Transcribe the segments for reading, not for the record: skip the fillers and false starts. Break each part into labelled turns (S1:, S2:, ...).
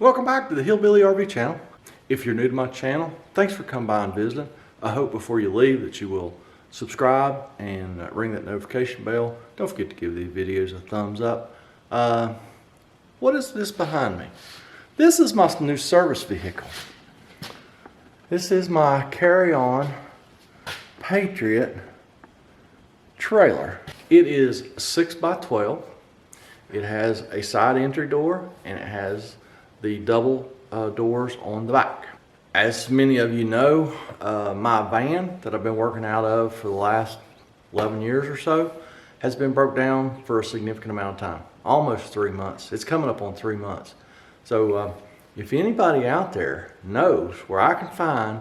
S1: Welcome back to the Hillbilly RV channel. If you're new to my channel, thanks for coming by and visiting. I hope before you leave that you will subscribe and ring that notification bell. Don't forget to give these videos a thumbs up. What is this behind me? This is my new service vehicle. This is my carry-on Patriot trailer. It is 6x12. It has a side entry door and it has the double doors on the back. As many of you know, my van that I've been working out of for the last 11 years or so has been broke down for a significant amount of time, almost 3 months. It's coming up on 3 months. So if anybody out there knows where I can find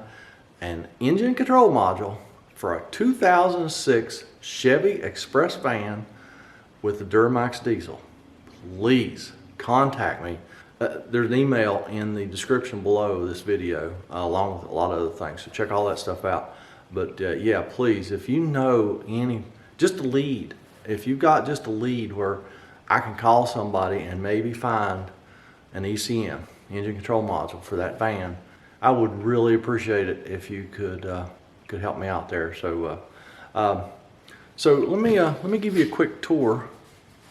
S1: an engine control module for a 2006 Chevy Express van with the Duramax diesel, please contact me. There's an email in the description below this video along with a lot of other things, so check all that stuff out. But yeah, please, if you know just a lead, if you've got just a lead where I can call somebody and maybe find an ECM, engine control module, for that van, I would really appreciate it if you could help me out there. So let me give you a quick tour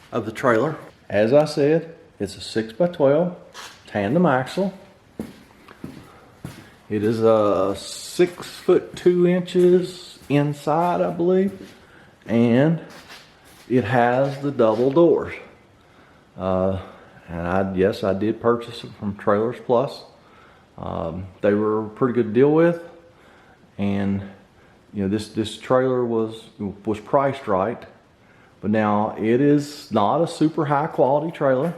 S1: of the trailer. As I said, it's a 6x12 tandem axle. It is 6 foot 2 inches inside, I believe, and it has the double doors. And yes, I did purchase it from Trailers Plus. They were a pretty good deal with, and you know, this trailer was priced right. But now it is not a super high quality trailer.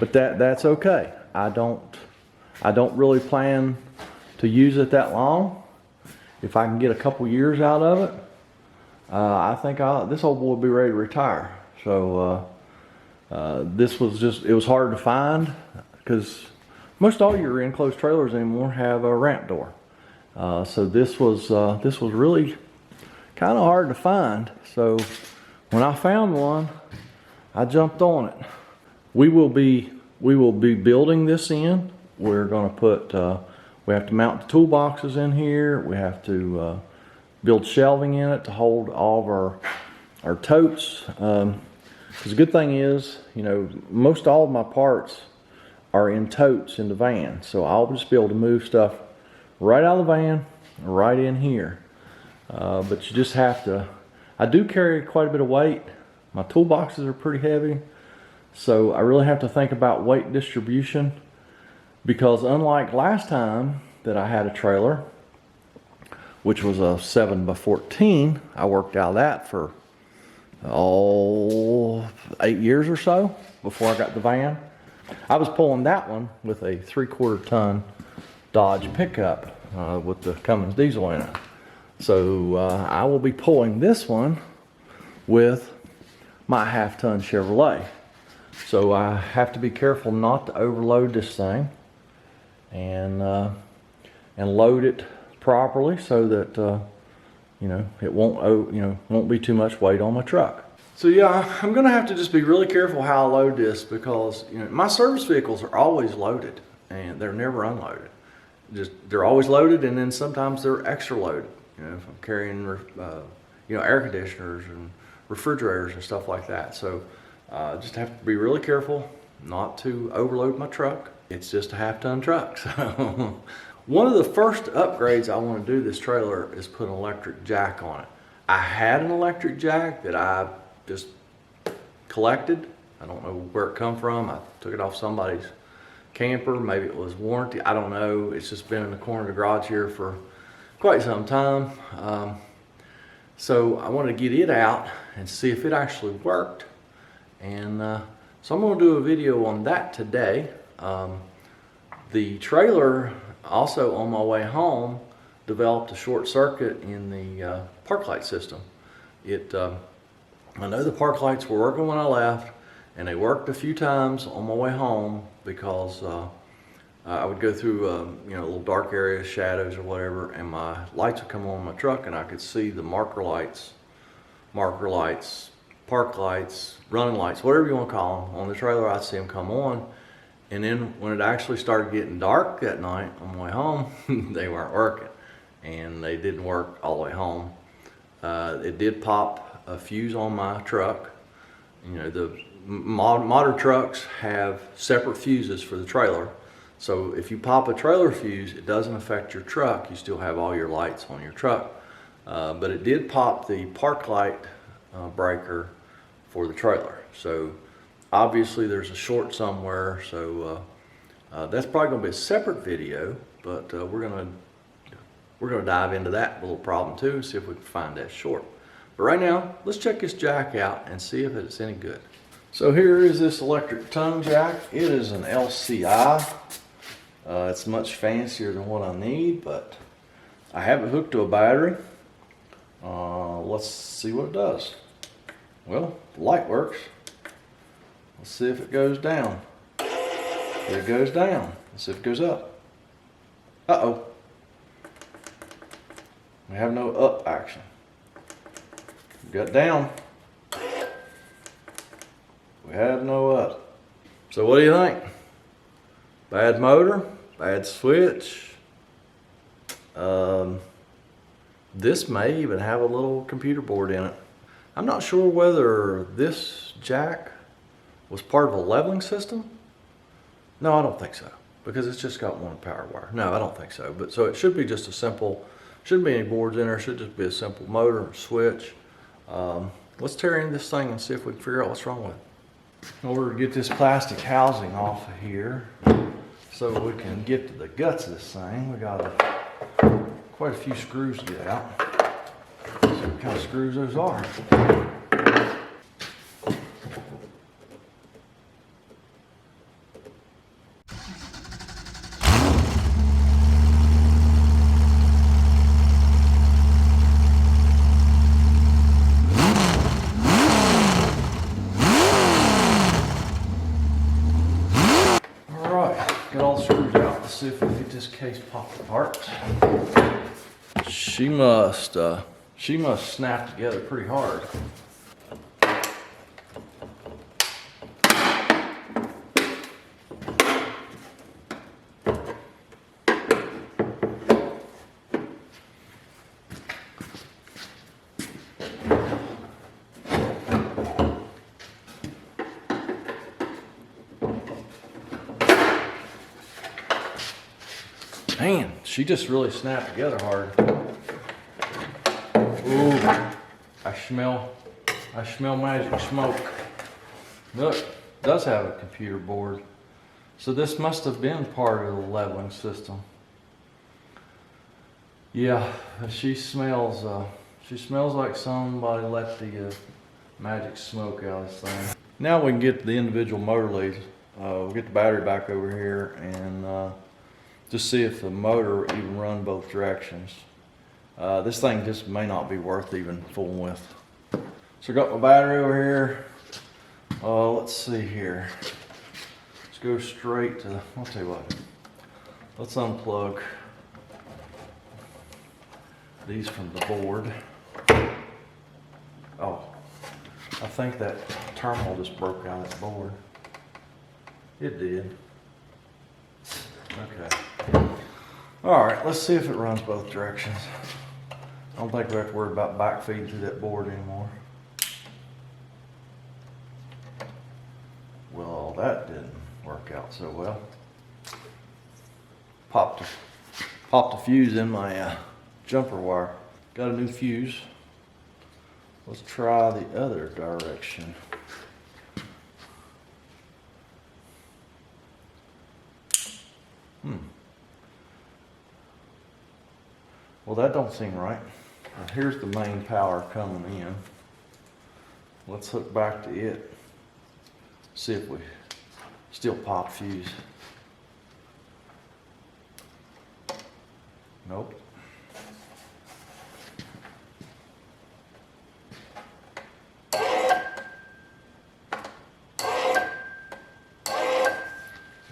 S1: But that's okay. I don't really plan to use it that long. If I can get a couple years out of it, I think this old boy will be ready to retire. So this was it was hard to find because most all your enclosed trailers anymore have a ramp door. So this was really kind of hard to find. So when I found one, I jumped on it. We will be building this in. We're going to put we have to mount the toolboxes in here. We have to build shelving in it to hold all of our totes. Because the good thing is, you know, most all of my parts are in totes in the van, so I'll just be able to move stuff right out of the van, right in here. But you just have to. I do carry quite a bit of weight. My toolboxes are pretty heavy, so I really have to think about weight distribution, because unlike last time that I had a trailer, which was a 7x14, I worked out of that for 8 years or so before I got the van. I was pulling that one with a 3/4 ton Dodge pickup with the Cummins diesel in it. So I will be pulling this one with my 1/2 ton Chevrolet. So I have to be careful not to overload this thing and load it properly so that you know, it won't be too much weight on my truck. So yeah, I'm gonna have to just be really careful how I load this, because you know, my service vehicles are always loaded and they're never unloaded. They're always loaded, and then sometimes they're extra loaded. You know, if I'm carrying you know, air conditioners and refrigerators and stuff like that. So just have to be really careful not to overload my truck. It's just a 1/2 ton truck. So one of the first upgrades I want to do this trailer is put an electric jack on it. I had an electric jack that I just collected. I don't know where it come from. I took it off somebody's camper. Maybe it was warranty. I don't know. It's just been in the corner of the garage here for quite some time. So I wanted to get it out and see if it actually worked. And so I'm going to do a video on that today. The trailer, also on my way home, developed a short circuit in the park light system. I know the park lights were working when I left, and they worked a few times on my way home, because I would go through you know, little dark areas, shadows or whatever, and my lights would come on my truck and I could see the marker lights park lights, running lights, whatever you want to call them, on the trailer. I'd see them come on. And then when it actually started getting dark that night on the way home, they weren't working. And they didn't work all the way home. It did pop a fuse on my truck. You know, the modern trucks have separate fuses for the trailer. So if you pop a trailer fuse, it doesn't affect your truck. You still have all your lights on your truck. But it did pop the park light breaker for the trailer. So obviously there's a short somewhere. So that's probably gonna be a separate video, but we're gonna dive into that little problem too, and see if we can find that short. But right now, let's check this jack out and see if it's any good. So here is this electric tongue jack. It is an LCI. It's much fancier than what I need, but I have it hooked to a battery. Let's see what it does. Well, the light works. Let's see if it goes down. It goes down. Let's see if it goes up. Uh-oh. We have no up action. We got down. We have no up. So what do you think? Bad motor? Bad switch? This may even have a little computer board in it. I'm not sure whether this jack was part of a leveling system. No, I don't think so, because it's just got one power wire. No, I don't think so. But so it should be just a simple, shouldn't be any boards in there. It should just be a simple motor and switch. Let's tear in this thing and see if we can figure out what's wrong with it. In order to get this plastic housing off of here, so we can get to the guts of this thing, we got quite a few screws to get out. See what kind of screws those are. Get all the screws out. Let's see if we can get this case popped apart. She must snap together pretty hard. Man, she just really snapped together hard. Ooh, I smell magic smoke. Look, it does have a computer board. So this must have been part of the leveling system. Yeah, she smells like somebody let the magic smoke out of this thing. Now we can get to the individual motor leads. We'll get the battery back over here and just see if the motor even run both directions. This thing just may not be worth even fooling with. So I got my battery over here. Let's see here. Let's go straight to, I'll tell you what. Let's unplug these from the board. Oh, I think that terminal just broke out of that board. It did. Okay. All right, let's see if it runs both directions. I don't think we have to worry about back feeding through that board anymore. Well, that didn't work out so well. Popped a fuse in my jumper wire. Got a new fuse. Let's try the other direction. Well, that don't seem right. Now, here's the main power coming in. Let's hook back to it. See if we still pop fuse. Nope.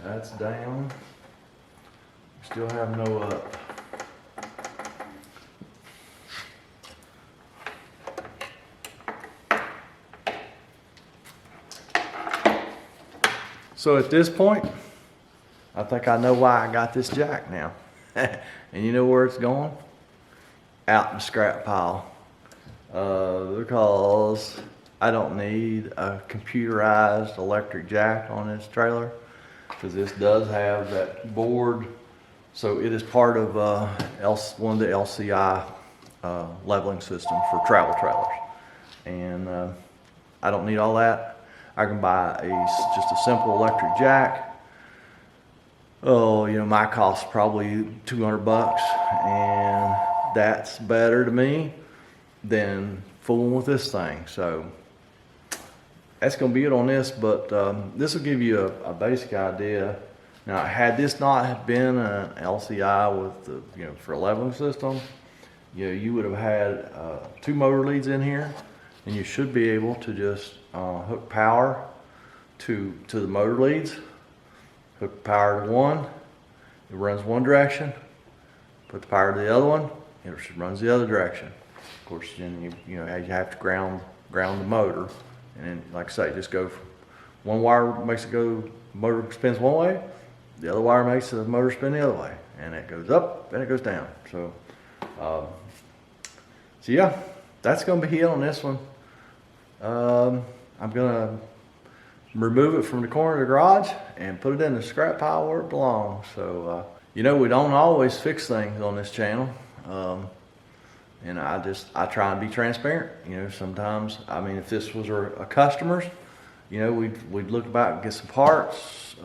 S1: That's down. Still have no up. So at this point, I think I know why I got this jack now. And you know where it's going? Out in the scrap pile. Because I don't need a computerized electric jack on this trailer, because this does have that board. So it is part of one of the LCI leveling systems for travel trailers. And I don't need all that. I can buy just a simple electric jack. Oh, you know, my cost probably 200 bucks, and that's better to me than fooling with this thing. So that's gonna be it on this, but this will give you a basic idea. Now, had this not have been an LCI with the, for a leveling system, you would have had 2 motor leads in here, and you should be able to just hook power to the motor leads, hook power to one, it runs one direction, put the power to the other one, it runs the other direction. Of course, then you have to ground the motor, and then, like I say, just go from one wire makes it go, motor spins one way, the other wire makes the motor spin the other way, and it goes up and it goes down. So, so yeah, that's going to be it on this one. I'm going to remove it from the corner of the garage and put it in the scrap pile where it belongs. So, we don't always fix things on this channel. And I try and be transparent. Sometimes, if this was a customer's, we'd look back and get some parts.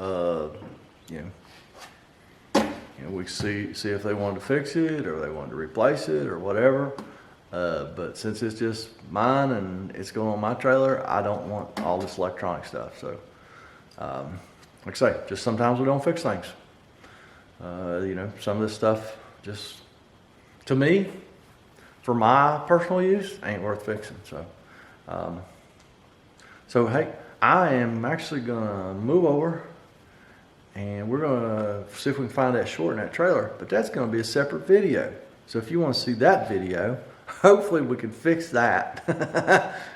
S1: We see if they wanted to fix it or they wanted to replace it or whatever. But since it's just mine and it's going on my trailer, I don't want all this electronic stuff. So, like I say, just sometimes we don't fix things. Some of this stuff just, to me, for my personal use, ain't worth fixing. So, hey, I am actually gonna move over and we're gonna see if we can find that short in that trailer, but that's gonna be a separate video. So if you wanna see that video, hopefully we can fix that,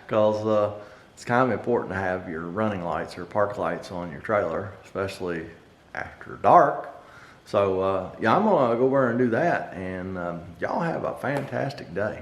S1: because it's kind of important to have your running lights or park lights on your trailer, especially after dark. So yeah, I'm gonna go over and do that, and y'all have a fantastic day.